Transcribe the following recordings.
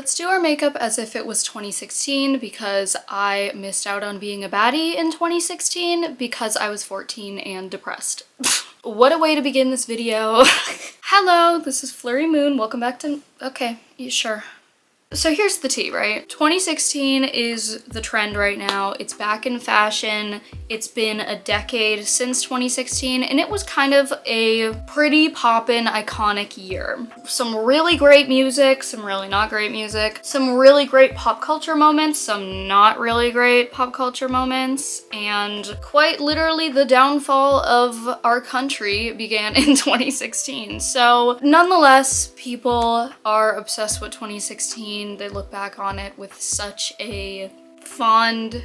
let's do our makeup as if it was 2016 because I missed out on being a baddie in 2016 because I was 14 and depressed. What a way to begin this video. Hello, this is Flurry Moon. Welcome back to... Okay, sure. So here's the tea, right? 2016 is the trend right now. It's back in fashion. It's been a decade since 2016, and it was kind of a pretty poppin' iconic year. Some really great music, some really not great music, some really great pop culture moments, some not really great pop culture moments, and quite literally the downfall of our country began in 2016. So nonetheless, people are obsessed with 2016. They look back on it with such a fond...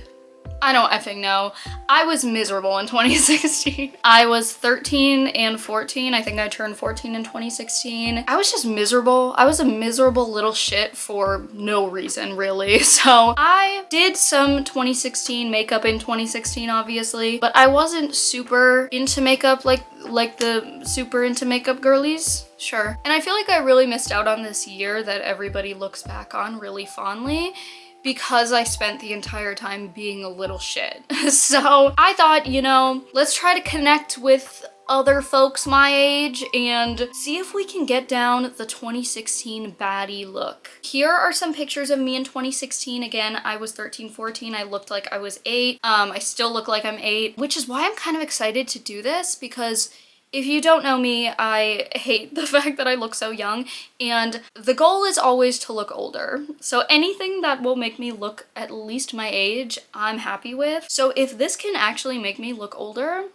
I don't effing know. I was miserable in 2016. I was 13 and 14. I think I turned 14 in 2016. I was just miserable. I was a miserable little shit for no reason, really. So I did some 2016 makeup in 2016, obviously, but I wasn't super into makeup like the super into makeup girlies. Sure. And I feel like I really missed out on this year that everybody looks back on really fondly, because I spent the entire time being a little shit. So I thought, you know, let's try to connect with other folks my age and see if we can get down the 2016 baddie look. Here are some pictures of me in 2016. Again, I was 13, 14. I looked like I was 8. I still look like I'm 8, which is why I'm kind of excited to do this, because if you don't know me, I hate the fact that I look so young, and the goal is always to look older. So anything that will make me look at least my age, I'm happy with. So if this can actually make me look older,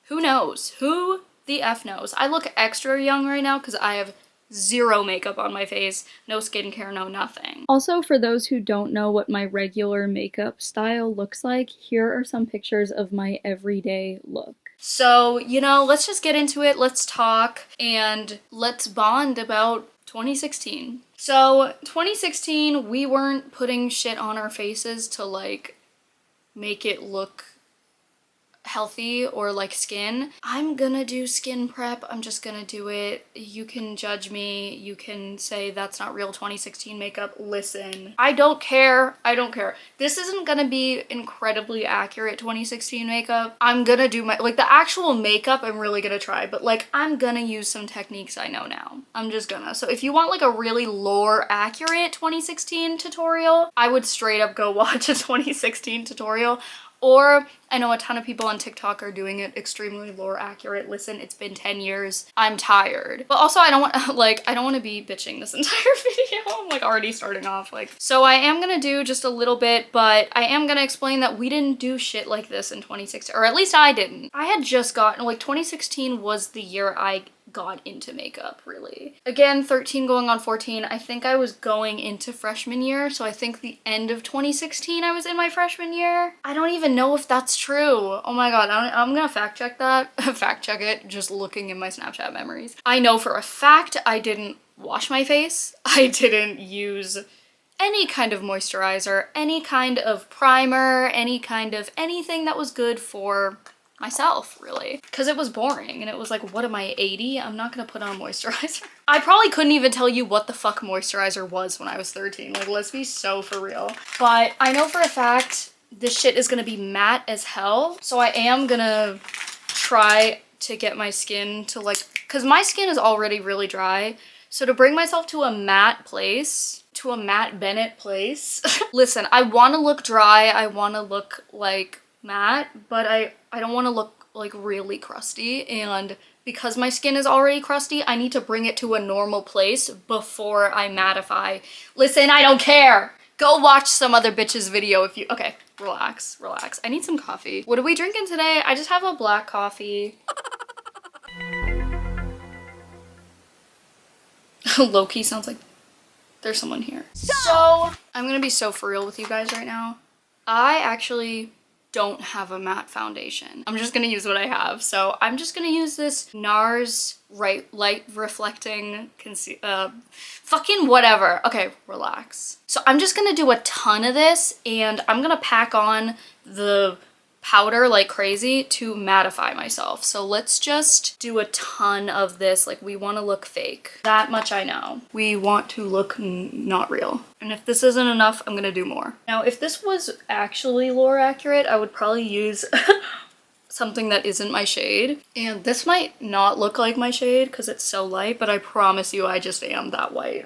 who knows? Who the F knows? I look extra young right now because I have zero makeup on my face, no skincare, no nothing. Also, for those who don't know what my regular makeup style looks like, here are some pictures of my everyday look. So, you know, let's just get into it, let's talk, and let's bond about 2016. So, 2016, we weren't putting shit on our faces to, like, make it look healthy or like skin. I'm gonna do skin prep. I'm just gonna do it. You can judge me. You can say that's not real 2016 makeup. Listen, I don't care. I don't care. This isn't gonna be incredibly accurate 2016 makeup. I'm gonna do my, like, the actual makeup I'm really gonna try, but like I'm gonna use some techniques I know now. I'm just gonna. So if you want like a really lore accurate 2016 tutorial, I would straight up go watch a 2016 tutorial. Or I know a ton of people on TikTok are doing it extremely lore accurate. Listen, it's been 10 years. I'm tired. But also I don't want like, I don't want to be bitching this entire video. I'm like already starting off like. So I am gonna do just a little bit, but I am gonna explain that we didn't do shit like this in 2016, or at least I didn't. I had just gotten, like 2016 was the year I got into makeup, really. Again, 13 going on 14. I think I was going into freshman year, so I think the end of 2016 I was in my freshman year. I don't even know if that's true. Oh my god, I'm gonna fact check that. Fact check it, just looking in my Snapchat memories. I know for a fact I didn't wash my face. I didn't use any kind of moisturizer, any kind of primer, any kind of anything that was good for myself, really, because it was boring and it was like, what am I, 80? I'm not gonna put on moisturizer. I probably couldn't even tell you what the fuck moisturizer was when I was 13. Like, let's be so for real. But I know for a fact this shit is gonna be matte as hell, so I am gonna try to get my skin to like, because my skin is already really dry, so to bring myself to a matte place, to a Matte Bennett place. Listen, I want to look dry, I want to look like matte, but I don't want to look like really crusty, and because my skin is already crusty, I need to bring it to a normal place before I mattify. Listen, I don't care. Go watch some other bitch's video if you... Okay, relax, relax. I need some coffee. What are we drinking today? I just have a black coffee. Low-key sounds like there's someone here. So, I'm gonna be so for real with you guys right now. I actually don't have a matte foundation. I'm just gonna use what I have. So I'm just gonna use this NARS light reflecting fucking whatever. Okay, relax. So I'm just gonna do a ton of this, and I'm gonna pack on the powder like crazy to mattify myself. So let's just do a ton of this. Like, we want to look fake. That much I know. We want to look not real. And if this isn't enough, I'm gonna do more. Now, if this was actually lore accurate, I would probably use something that isn't my shade. And this might not look like my shade because it's so light, but I promise you I just am that white.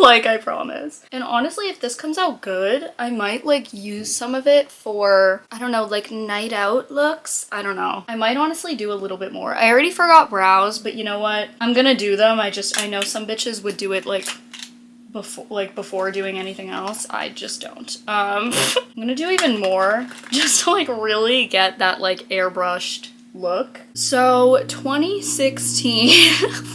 Like, I promise. And honestly, if this comes out good, I might like use some of it for, I don't know, like night out looks. I don't know. I might honestly do a little bit more. I already forgot brows, but you know what? I'm gonna do them. I know some bitches would do it like before doing anything else. I just don't. I'm gonna do even more just to like really get that like airbrushed look. So 2016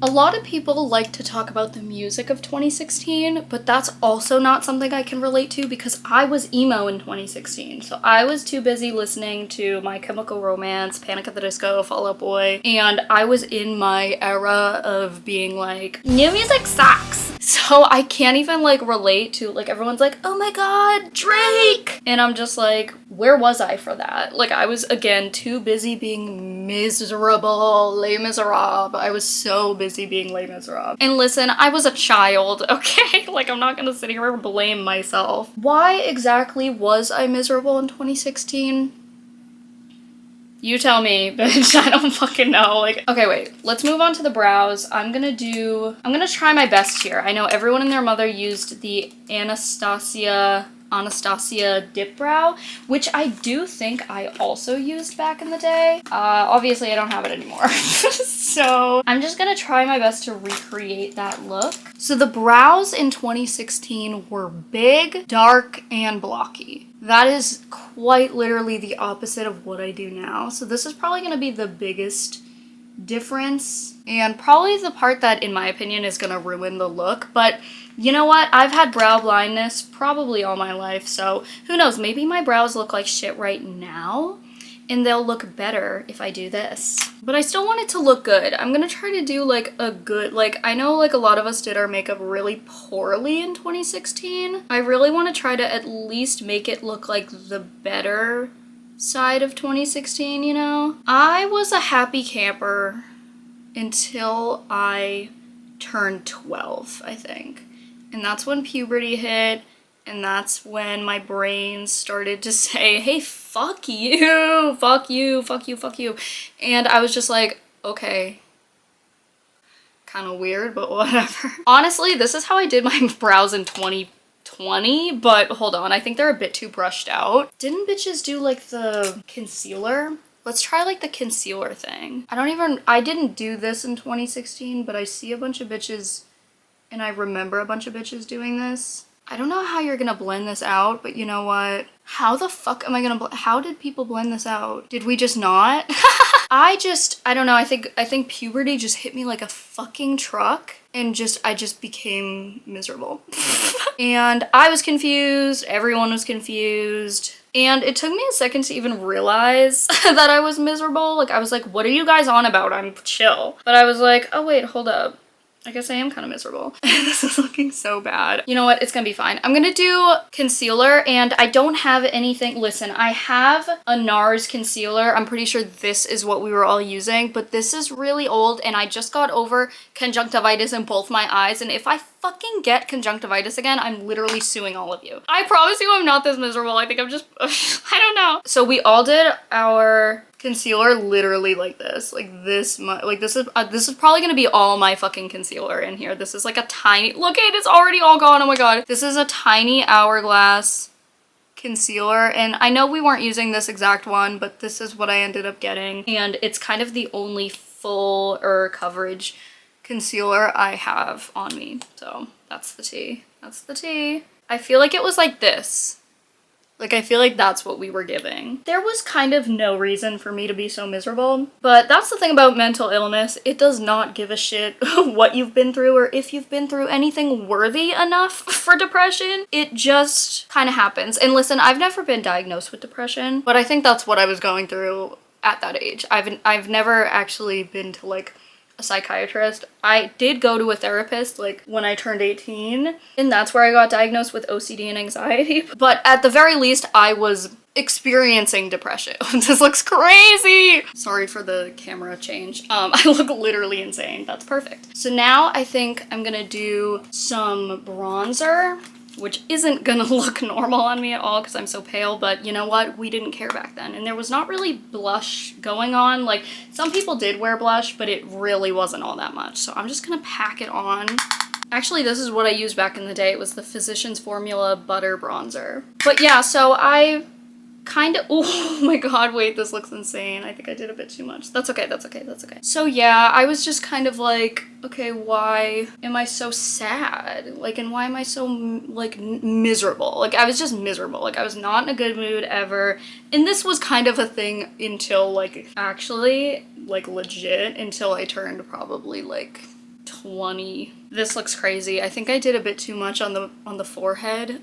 a lot of people like to talk about the music of 2016, but that's also not something I can relate to because I was emo in 2016. So I was too busy listening to My Chemical Romance, Panic at the Disco, Fall Out Boy, and I was in my era of being like, new music sucks. So I can't even like relate to, like, everyone's like, oh my god, Drake! And I'm just like, where was I for that? Like, I was, again, too busy being miserable, Les Miserables. I was so busy being Les Miserables. And listen, I was a child, okay? Like, I'm not gonna sit here and blame myself. Why exactly was I miserable in 2016? You tell me, bitch. I don't fucking know. Like, okay, wait. Let's move on to the brows. I'm gonna try my best here. I know everyone and their mother used the Anastasia dip brow, which I do think I also used back in the day. Obviously I don't have it anymore. So I'm just gonna try my best to recreate that look. So the brows in 2016 were big, dark, and blocky. That is quite literally the opposite of what I do now. So this is probably gonna be the biggest difference and probably the part that, in my opinion, is gonna ruin the look. But you know what? I've had brow blindness probably all my life, so who knows? Maybe my brows look like shit right now and they'll look better if I do this. But I still want it to look good. I'm gonna try to do like a good, like, I know like a lot of us did our makeup really poorly in 2016. I really want to try to at least make it look like the better side of 2016, you know? I was a happy camper until I turned 12, I think. And that's when puberty hit, and that's when my brain started to say, hey, fuck you, fuck you, fuck you, fuck you. And I was just like, okay, kind of weird, but whatever. Honestly, this is how I did my brows in 2020, but hold on, I think they're a bit too brushed out. Didn't bitches do like the concealer? Let's try like the concealer thing. I didn't do this in 2016, but I see a bunch of bitches and I remember a bunch of bitches doing this. I don't know how you're gonna blend this out, but you know what? How the fuck am I gonna how did people blend this out? Did we just not? I don't know, I think puberty just hit me like a fucking truck and I just became miserable. And I was confused, everyone was confused. And it took me a second to even realize that I was miserable. Like, I was like, what are you guys on about? I'm chill. But I was like, oh wait, hold up. I guess I am kind of miserable. This is looking so bad. You know what? It's gonna be fine. I'm gonna do concealer, and I don't have anything. Listen, I have a NARS concealer. I'm pretty sure this is what we were all using, but this is really old, and I just got over conjunctivitis in both my eyes, and if I fucking get conjunctivitis again, I'm literally suing all of you. I promise you I'm not this miserable. I think I'm just, I don't know. So we all did our concealer literally like this, this is probably gonna be all my fucking concealer in here. This is like a tiny, look at it, it's already all gone. Oh my god, this is a tiny Hourglass concealer, and I know we weren't using this exact one, but this is what I ended up getting, and it's kind of the only full coverage concealer I have on me. So that's the tea. That's the tea. I feel like it was like this. Like, I feel like that's what we were giving. There was kind of no reason for me to be so miserable, but that's the thing about mental illness. It does not give a shit what you've been through or if you've been through anything worthy enough for depression. It just kind of happens. And listen, I've never been diagnosed with depression, but I think that's what I was going through at that age. I've never actually been to like a psychiatrist. I did go to a therapist like when I turned 18, and that's where I got diagnosed with OCD and anxiety. But at the very least, I was experiencing depression. This looks crazy. Sorry for the camera change. I look literally insane. That's perfect. So now I think I'm gonna do some bronzer, which isn't gonna look normal on me at all because I'm so pale, but you know what? We didn't care back then. And there was not really blush going on. Like, some people did wear blush, but it really wasn't all that much. So I'm just gonna pack it on. Actually, this is what I used back in the day. It was the Physicians Formula Butter Bronzer. But yeah, so I kind of, oh my god, wait, this looks insane. I think I did a bit too much. That's okay, that's okay, that's okay. So yeah, I was just kind of like, okay, why am I so sad? Like, and why am I so, like, miserable? Like, I was just miserable. Like, I was not in a good mood ever. And this was kind of a thing until, like, actually, like, legit, until I turned probably, like, 20. This looks crazy. I think I did a bit too much on the forehead.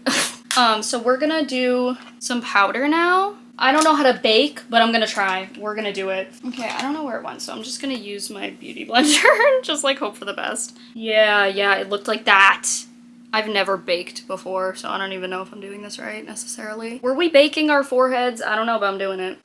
So we're gonna do some powder now. I don't know how to bake, but I'm gonna try. We're gonna do it. Okay, I don't know where it went, so I'm just gonna use my beauty blender and just like hope for the best. Yeah, it looked like that. I've never baked before, so I don't even know if I'm doing this right necessarily. Were we baking our foreheads? I don't know, but I'm doing it.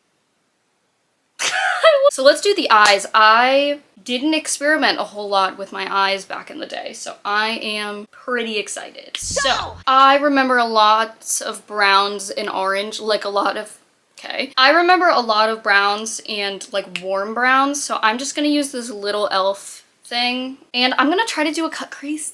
So let's do the eyes. I didn't experiment a whole lot with my eyes back in the day, so I am pretty excited. So I remember a lot of browns and orange, like a lot of, okay. I remember a lot of browns and like warm browns, so I'm just gonna use this little e.l.f. thing, and I'm gonna try to do a cut crease.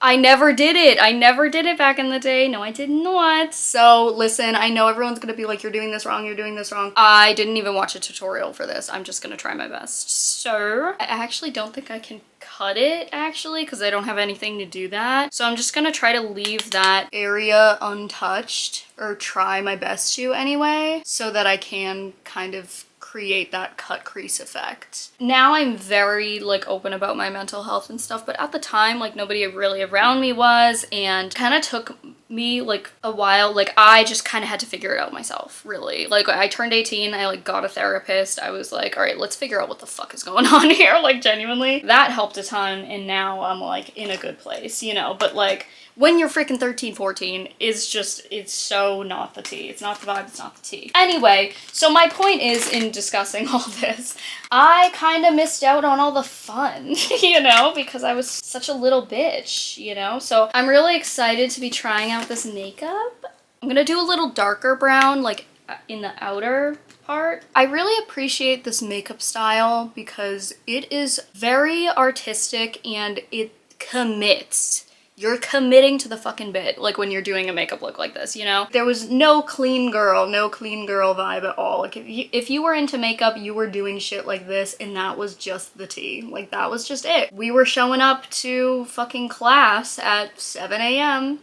I never did it. I never did it back in the day. No, I did not. So listen, I know everyone's gonna be like, you're doing this wrong, you're doing this wrong. I didn't even watch a tutorial for this. I'm just gonna try my best. So I actually don't think I can cut it actually because I don't have anything to do that. So I'm just gonna try to leave that area untouched, or try my best to anyway, so that I can kind of create that cut crease effect. Now I'm very like open about my mental health and stuff, but at the time like nobody really around me was, and kind of took me like a while. Like I just kind of had to figure it out myself, really. Like I turned 18, I like got a therapist. I was like, all right, let's figure out what the fuck is going on here. Like genuinely, that helped a ton, and now I'm like in a good place, you know. But like when you're freaking 13, 14, is just, it's so not the tea. It's not the vibe, it's not the tea. Anyway, so my point is, in discussing all this, I kind of missed out on all the fun, you know, because I was such a little bitch, you know? So I'm really excited to be trying out this makeup. I'm gonna do a little darker brown, like in the outer part. I really appreciate this makeup style because it is very artistic and it commits. You're committing to the fucking bit, like when you're doing a makeup look like this, you know? There was no clean girl vibe at all. Like if you were into makeup, you were doing shit like this, and that was just the tea. Like that was just it. We were showing up to fucking class at 7 a.m.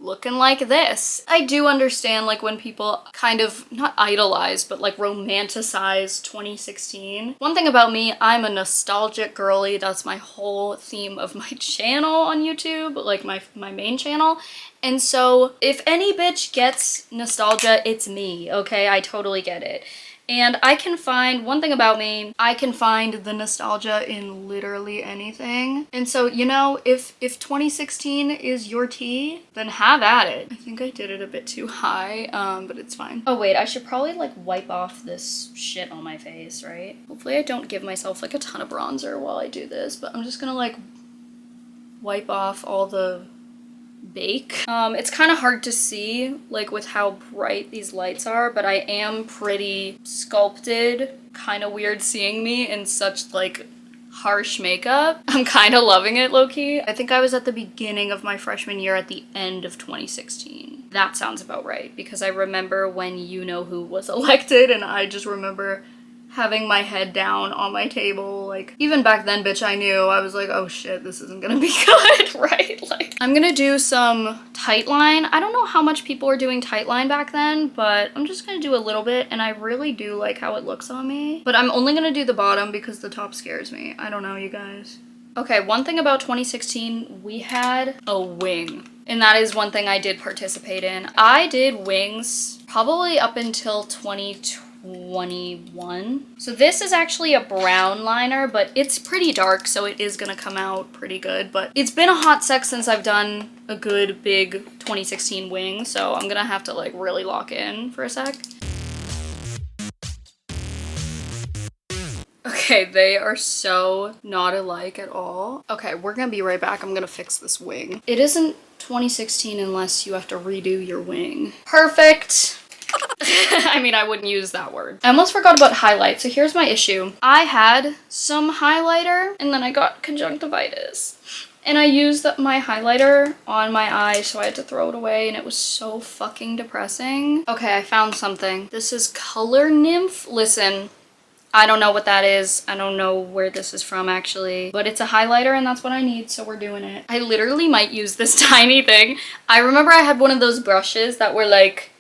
looking like this. I do understand like when people kind of not idolize but like romanticize 2016. One thing about me, I'm a nostalgic girly. That's my whole theme of my channel on YouTube, like my main channel. And so if any bitch gets nostalgia, it's me, okay? I totally get it. And I can find, one thing about me, I can find the nostalgia in literally anything. And so, you know, if 2016 is your tea, then have at it. I think I did it a bit too high, but it's fine. Oh wait, I should probably like wipe off this shit on my face, right? Hopefully I don't give myself like a ton of bronzer while I do this, but I'm just gonna like wipe off all the bake. It's kind of hard to see like with how bright these lights are, but I am pretty sculpted. Kind of weird seeing me in such like harsh makeup. I'm kind of loving it low-key. I think I was at the beginning of my freshman year at the end of 2016. That sounds about right, because I remember when You Know Who was elected, and I just remember having my head down on my table. Like, even back then, bitch, I knew. I was like, oh shit, this isn't gonna be good, right? Like, I'm gonna do some tight line. I don't know how much people were doing tight line back then, but I'm just gonna do a little bit, and I really do like how it looks on me. But I'm only gonna do the bottom because the top scares me. I don't know, you guys. Okay, one thing about 2016, we had a wing. And that is one thing I did participate in. I did wings probably up until 2020. 2021. So this is actually a brown liner, but it's pretty dark, so it is gonna come out pretty good. But it's been a hot sec since I've done a good big 2016 wing, so I'm gonna have to like really lock in for a sec. Okay, they are so not alike at all. Okay, we're gonna be right back. I'm gonna fix this wing. It isn't 2016 unless you have to redo your wing. Perfect. I mean, I wouldn't use that word. I almost forgot about highlight. So here's my issue. I had some highlighter and then I got conjunctivitis. And I used my highlighter on my eye, so I had to throw it away and it was so fucking depressing. Okay, I found something. This is Color Nymph. Listen, I don't know what that is. I don't know where this is from actually, but it's a highlighter and that's what I need, so we're doing it. I literally might use this tiny thing. I remember I had one of those brushes that were like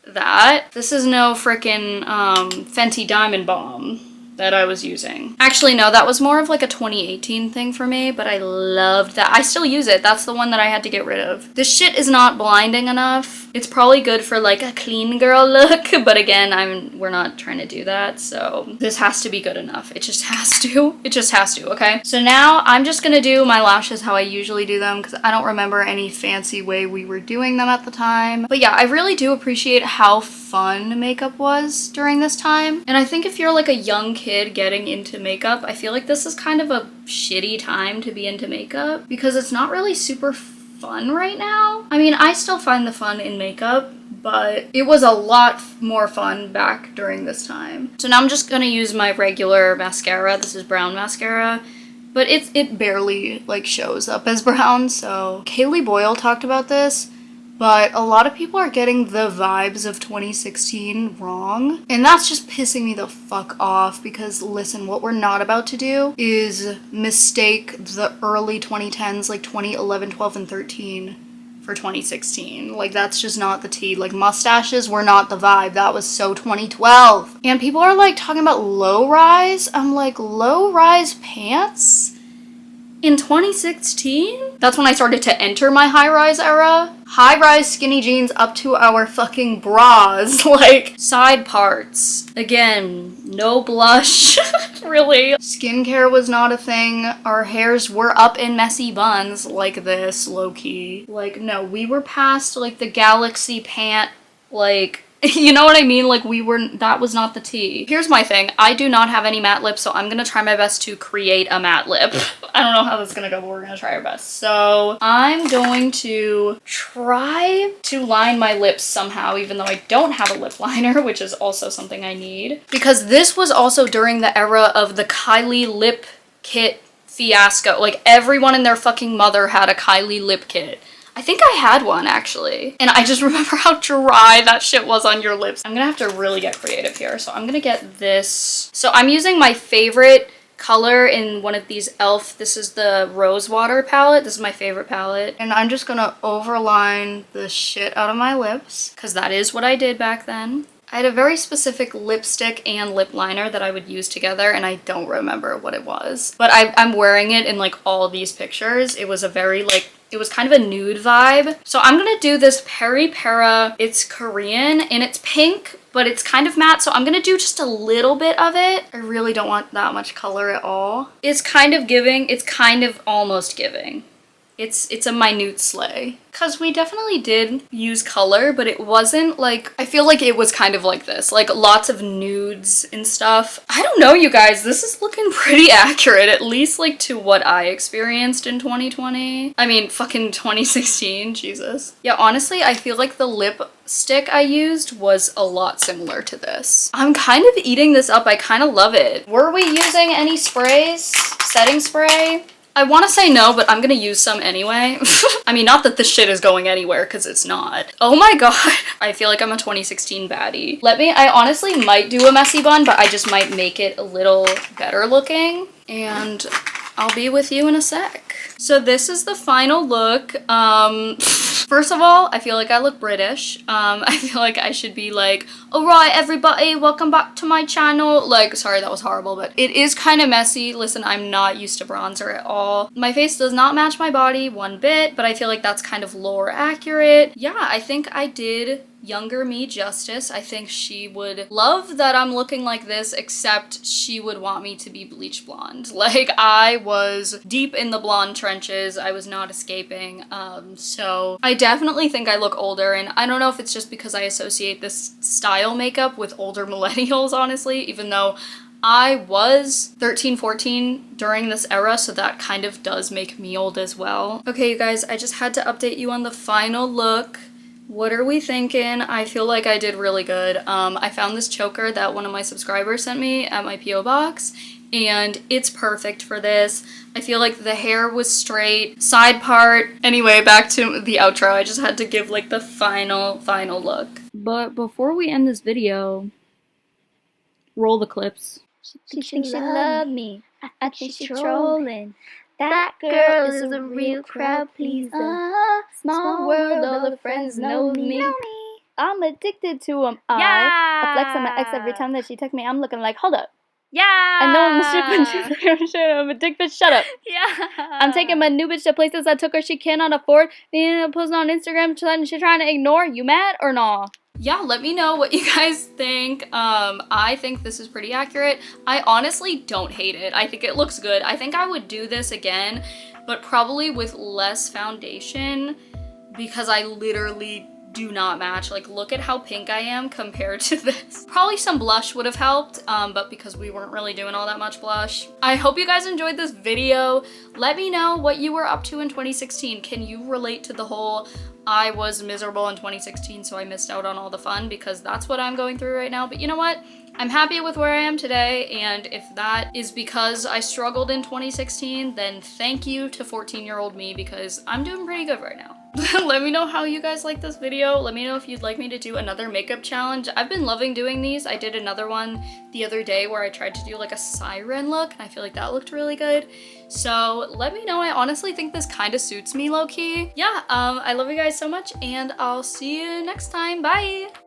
that. This is no freaking Fenty Diamond Bomb that I was using. Actually, no, that was more of like a 2018 thing for me, but I loved that. I still use it. That's the one that I had to get rid of. This shit is not blinding enough. It's probably good for like a clean girl look, but again, we're not trying to do that, so this has to be good enough. It just has to. It just has to, okay? So now I'm just gonna do my lashes how I usually do them because I don't remember any fancy way we were doing them at the time. But yeah, I really do appreciate how fun makeup was during this time. And I think if you're like a young kid getting into makeup, I feel like this is kind of a shitty time to be into makeup because it's not really super fun right now. I mean, I still find the fun in makeup, but it was a lot more fun back during this time. So now I'm just gonna use my regular mascara. This is brown mascara, but it barely like shows up as brown. So Kaylee Boyle talked about this, but a lot of people are getting the vibes of 2016 wrong. And that's just pissing me the fuck off because listen, what we're not about to do is mistake the early 2010s, like 2011, 12, and 13 for 2016. Like that's just not the tea. Like mustaches were not the vibe. That was so 2012. And people are like talking about low rise. I'm like, low rise pants? In 2016? That's when I started to enter my high-rise era. High-rise skinny jeans up to our fucking bras, like side parts. Again, no blush, really. Skincare was not a thing. Our hairs were up in messy buns like this, low-key. Like, no, we were past like the galaxy pant, like, you know what I mean? Like that was not the tea. Here's my thing. I do not have any matte lips, so I'm gonna try my best to create a matte lip. I don't know how this is gonna go, but we're gonna try our best. So I'm going to try to line my lips somehow, even though I don't have a lip liner, which is also something I need. Because this was also during the era of the Kylie lip kit fiasco. Like everyone and their fucking mother had a Kylie lip kit. I think I had one actually. And I just remember how dry that shit was on your lips. I'm gonna have to really get creative here. So I'm gonna get this. So I'm using my favorite color in one of these e.l.f. This is the Rose Water palette. This is my favorite palette. And I'm just gonna overline the shit out of my lips because that is what I did back then. I had a very specific lipstick and lip liner that I would use together and I don't remember what it was. But I'm wearing it in like all these pictures. It was a very like, it was kind of a nude vibe. So I'm gonna do this Peri Para. It's Korean and it's pink, but it's kind of matte. So I'm gonna do just a little bit of it. I really don't want that much color at all. It's kind of giving, it's kind of almost giving. It's a minute slay. Cause we definitely did use color, but it wasn't like, I feel like it was kind of like this, like lots of nudes and stuff. I don't know, you guys, this is looking pretty accurate, at least like to what I experienced in 2020. I mean, fucking 2016, Jesus. Yeah, honestly, I feel like the lipstick I used was a lot similar to this. I'm kind of eating this up, I kind of love it. Were we using any sprays? Setting spray? I want to say no, but I'm gonna use some anyway. I mean, not that this shit is going anywhere, because it's not. Oh my god. I feel like I'm a 2016 baddie. I honestly might do a messy bun, but I just might make it a little better looking. And I'll be with you in a sec. So this is the final look. First of all, I feel like I look British. I feel like I should be like, alright everybody, welcome back to my channel. Like, sorry, that was horrible, but it is kind of messy. Listen, I'm not used to bronzer at all. My face does not match my body one bit, but I feel like that's kind of lore accurate. Yeah, I think I did younger me justice. I think she would love that I'm looking like this, except she would want me to be bleach blonde. Like, I was deep in the blonde trenches. I was not escaping. So I definitely think I look older, and I don't know if it's just because I associate this style makeup with older millennials, honestly, even though I was 13, 14 during this era, so that kind of does make me old as well. Okay, you guys, I just had to update you on the final look. What are we thinking? I feel like I did really good. I found this choker that one of my subscribers sent me at my PO box, and it's perfect for this. I feel like the hair was straight, side part. Anyway, back to the outro. I just had to give like the final look. But before we end this video, roll the clips. She thinks she love me. I think she trolling. That girl is a real crowd pleaser. Small world, all her friends know me. I'm addicted to him. I flex on my ex every time that she texts me. I'm looking like, hold up. Yeah. I know I'm a shit, I'm a dick bitch. Shut up. Yeah. I'm taking my new bitch to places I took her she cannot afford. Then posting on Instagram, she trying to ignore. You mad or nah? Yeah, let me know what you guys think. I think this is pretty accurate. I honestly don't hate it. I think it looks good. I think I would do this again, but probably with less foundation because I literally do not match. Like, look at how pink I am compared to this. Probably some blush would have helped, but because we weren't really doing all that much blush. I hope you guys enjoyed this video. Let me know what you were up to in 2016. Can you relate to the whole I was miserable in 2016, so I missed out on all the fun, because that's what I'm going through right now. But you know what? I'm happy with where I am today, and if that is because I struggled in 2016, then thank you to 14-year-old me, because I'm doing pretty good right now. Let me know how you guys like this video. Let me know if you'd like me to do another makeup challenge. I've been loving doing these. I did another one the other day where I tried to do like a siren look, and I feel like that looked really good. So let me know. I honestly think this kind of suits me low-key. Yeah, I love you guys so much, and I'll see you next time. Bye!